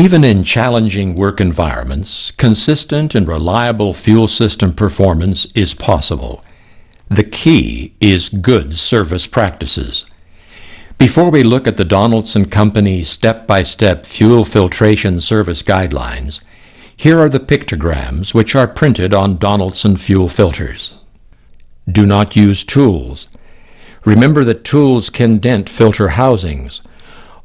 Even in challenging work environments, consistent and reliable fuel system performance is possible. The key is good service practices. Before we look at the Donaldson Company's step-by-step fuel filtration service guidelines, here are the pictograms which are printed on Donaldson fuel filters. Do not use tools. Remember that tools can dent filter housings.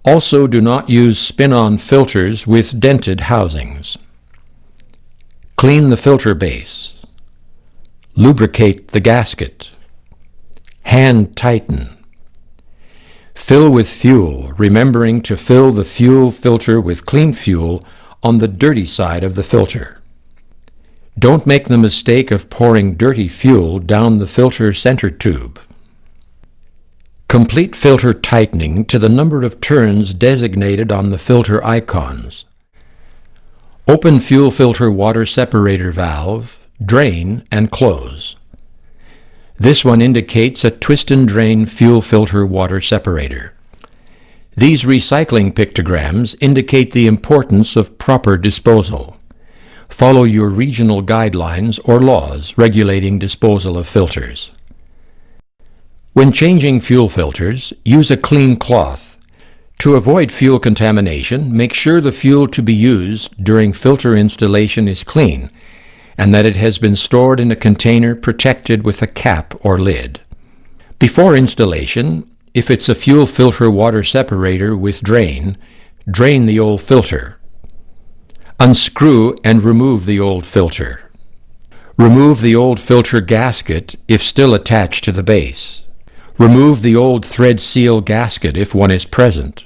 Also, do not use spin-on filters with dented housings. Clean the filter base. Lubricate the gasket. Hand tighten. Fill with fuel, remembering to fill the fuel filter with clean fuel on the dirty side of the filter. Don't make the mistake of pouring dirty fuel down the filter center tube. Complete filter tightening to the number of turns designated on the filter icons. Open fuel filter water separator valve, drain, and close. This one indicates a twist and drain fuel filter water separator. These recycling pictograms indicate the importance of proper disposal. Follow your regional guidelines or laws regulating disposal of filters. When changing fuel filters, use a clean cloth. To avoid fuel contamination, make sure the fuel to be used during filter installation is clean and that it has been stored in a container protected with a cap or lid. Before installation, if it's a fuel filter water separator with drain, drain the old filter. Unscrew and remove the old filter. Remove the old filter gasket if still attached to the base. Remove the old thread seal gasket if one is present.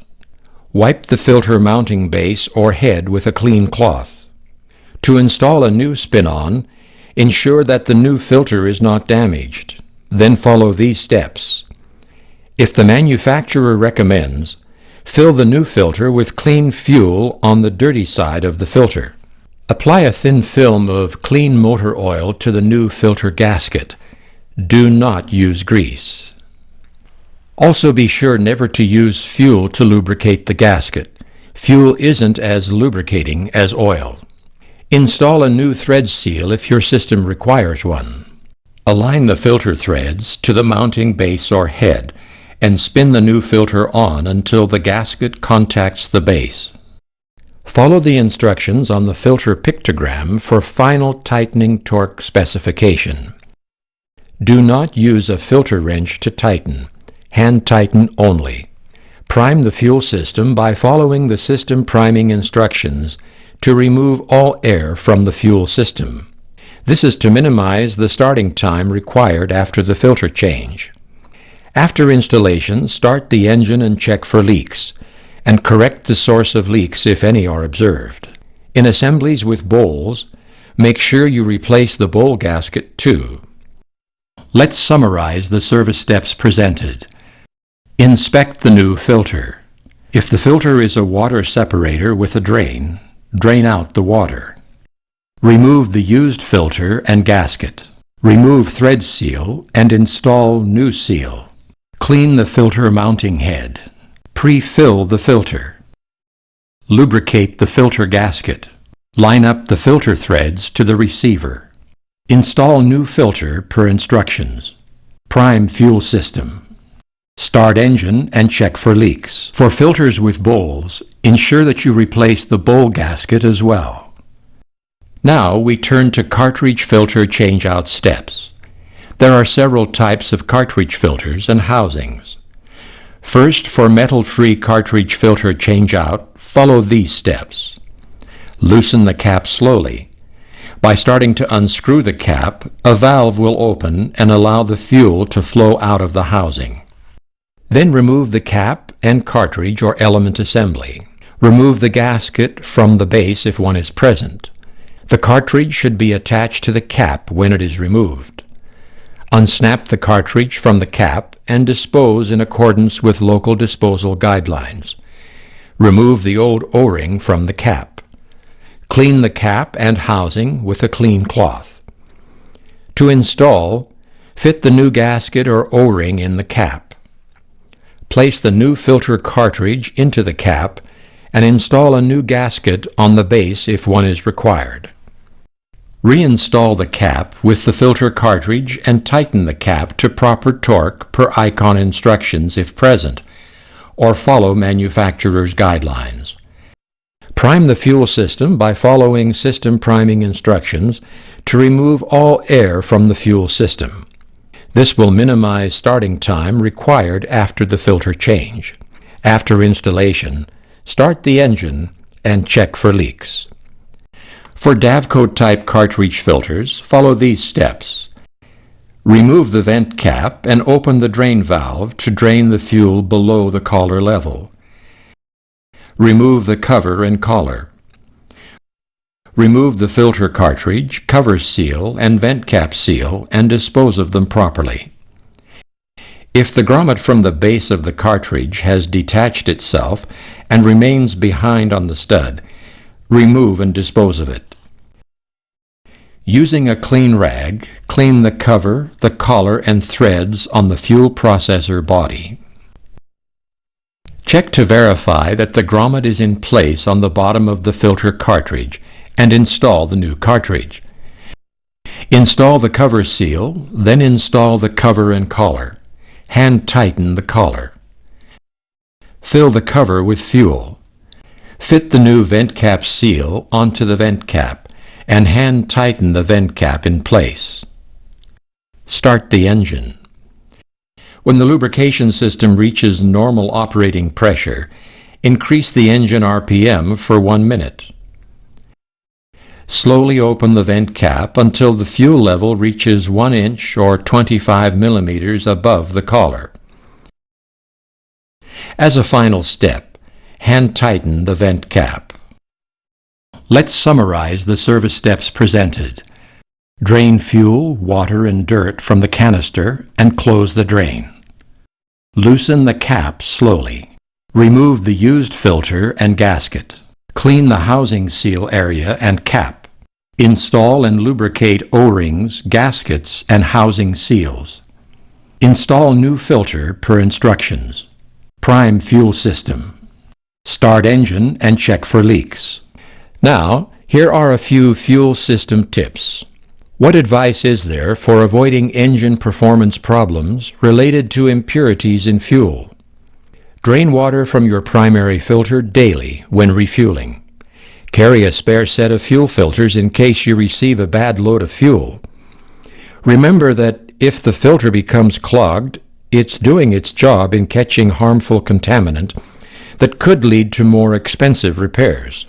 Wipe the filter mounting base or head with a clean cloth. To install a new spin-on, ensure that the new filter is not damaged. Then follow these steps. If the manufacturer recommends, fill the new filter with clean fuel on the dirty side of the filter. Apply a thin film of clean motor oil to the new filter gasket. Do not use grease. Also be sure never to use fuel to lubricate the gasket. Fuel isn't as lubricating as oil. Install a new thread seal if your system requires one. Align the filter threads to the mounting base or head and spin the new filter on until the gasket contacts the base. Follow the instructions on the filter pictogram for final tightening torque specification. Do not use a filter wrench to tighten. Hand tighten only. Prime the fuel system by following the system priming instructions to remove all air from the fuel system. This is to minimize the starting time required after the filter change. After installation, start the engine and check for leaks, and correct the source of leaks if any are observed. In assemblies with bowls, make sure you replace the bowl gasket too. Let's summarize the service steps presented. Inspect the new filter. If the filter is a water separator with a drain, drain out the water. Remove the used filter and gasket. Remove thread seal and install new seal. Clean the filter mounting head. Pre-fill the filter. Lubricate the filter gasket. Line up the filter threads to the receiver. Install new filter per instructions. Prime fuel system. Start engine and check for leaks. For filters with bowls, ensure that you replace the bowl gasket as well. Now we turn to cartridge filter change-out steps. There are several types of cartridge filters and housings. First, for metal-free cartridge filter change-out, follow these steps. Loosen the cap slowly. By starting to unscrew the cap, a valve will open and allow the fuel to flow out of the housing. Then remove the cap and cartridge or element assembly. Remove the gasket from the base if one is present. The cartridge should be attached to the cap when it is removed. Unsnap the cartridge from the cap and dispose in accordance with local disposal guidelines. Remove the old O-ring from the cap. Clean the cap and housing with a clean cloth. To install, fit the new gasket or O-ring in the cap. Place the new filter cartridge into the cap and install a new gasket on the base if one is required. Reinstall the cap with the filter cartridge and tighten the cap to proper torque per icon instructions if present, or follow manufacturer's guidelines. Prime the fuel system by following system priming instructions to remove all air from the fuel system. This will minimize starting time required after the filter change. After installation, start the engine and check for leaks. For Davco-type cartridge filters, follow these steps. Remove the vent cap and open the drain valve to drain the fuel below the collar level. Remove the cover and collar. Remove the filter cartridge, cover seal, and vent cap seal and dispose of them properly. If the grommet from the base of the cartridge has detached itself and remains behind on the stud, remove and dispose of it. Using a clean rag, clean the cover, the collar, and threads on the fuel processor body. Check to verify that the grommet is in place on the bottom of the filter cartridge and install the new cartridge. Install the cover seal, then install the cover and collar. Hand tighten the collar. Fill the cover with fuel. Fit the new vent cap seal onto the vent cap and hand tighten the vent cap in place. Start the engine. When the lubrication system reaches normal operating pressure, increase the engine RPM for 1 minute. Slowly open the vent cap until the fuel level reaches 1 inch or 25 millimeters above the collar. As a final step, hand tighten the vent cap. Let's summarize the service steps presented. Drain fuel, water, and dirt from the canister and close the drain. Loosen the cap slowly. Remove the used filter and gasket. Clean the housing seal area and cap. Install and lubricate O-rings, gaskets, and housing seals. Install new filter per instructions. Prime fuel system. Start engine and check for leaks. Now, here are a few fuel system tips. What advice is there for avoiding engine performance problems related to impurities in fuel? Drain water from your primary filter daily when refueling. Carry a spare set of fuel filters in case you receive a bad load of fuel. Remember that if the filter becomes clogged, it's doing its job in catching harmful contaminant that could lead to more expensive repairs.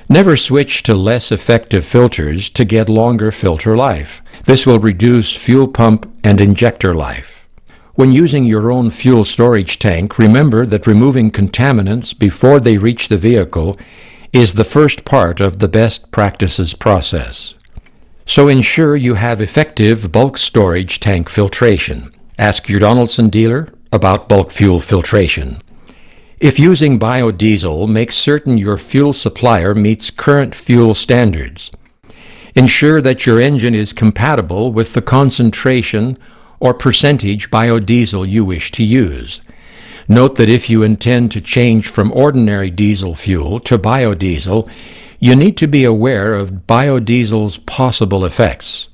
Never switch to less effective filters to get longer filter life. This will reduce fuel pump and injector life. When using your own fuel storage tank, remember that removing contaminants before they reach the vehicle is the first part of the best practices process. So ensure you have effective bulk storage tank filtration. Ask your Donaldson dealer about bulk fuel filtration. If using biodiesel, make certain your fuel supplier meets current fuel standards. Ensure that your engine is compatible with the concentration or percentage biodiesel you wish to use. Note that if you intend to change from ordinary diesel fuel to biodiesel, you need to be aware of biodiesel's possible effects.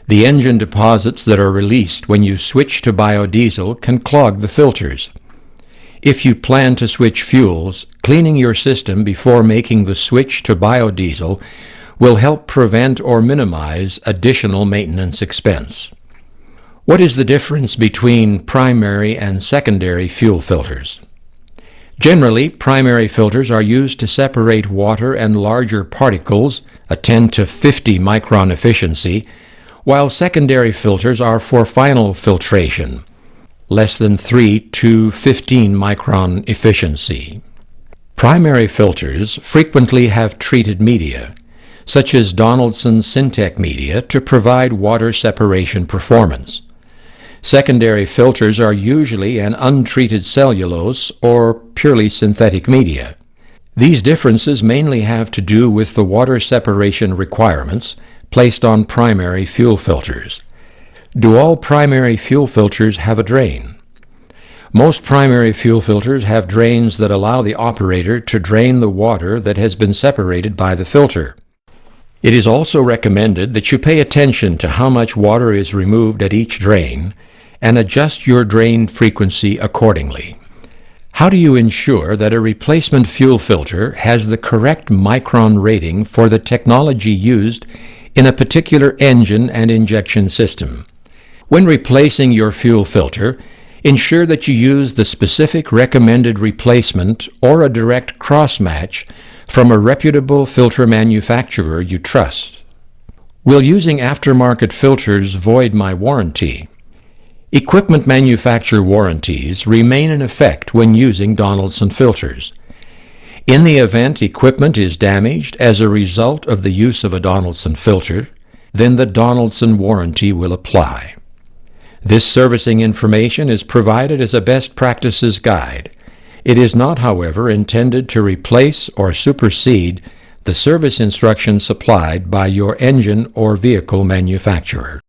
The engine deposits that are released when you switch to biodiesel can clog the filters. If you plan to switch fuels, cleaning your system before making the switch to biodiesel will help prevent or minimize additional maintenance expense. What is the difference between primary and secondary fuel filters? Generally, primary filters are used to separate water and larger particles, a 10 to 50 micron efficiency, while secondary filters are for final filtration, less than 3 to 15 micron efficiency. Primary filters frequently have treated media, such as Donaldson Syntec media, to provide water separation performance. Secondary filters are usually an untreated cellulose or purely synthetic media. These differences mainly have to do with the water separation requirements placed on primary fuel filters. Do all primary fuel filters have a drain? Most primary fuel filters have drains that allow the operator to drain the water that has been separated by the filter. It is also recommended that you pay attention to how much water is removed at each drain and adjust your drain frequency accordingly. How do you ensure that a replacement fuel filter has the correct micron rating for the technology used in a particular engine and injection system? When replacing your fuel filter, ensure that you use the specific recommended replacement or a direct cross-match from a reputable filter manufacturer you trust. Will using aftermarket filters void my warranty? Equipment manufacturer warranties remain in effect when using Donaldson filters. In the event equipment is damaged as a result of the use of a Donaldson filter, then the Donaldson warranty will apply. This servicing information is provided as a best practices guide. It is not, however, intended to replace or supersede the service instructions supplied by your engine or vehicle manufacturer.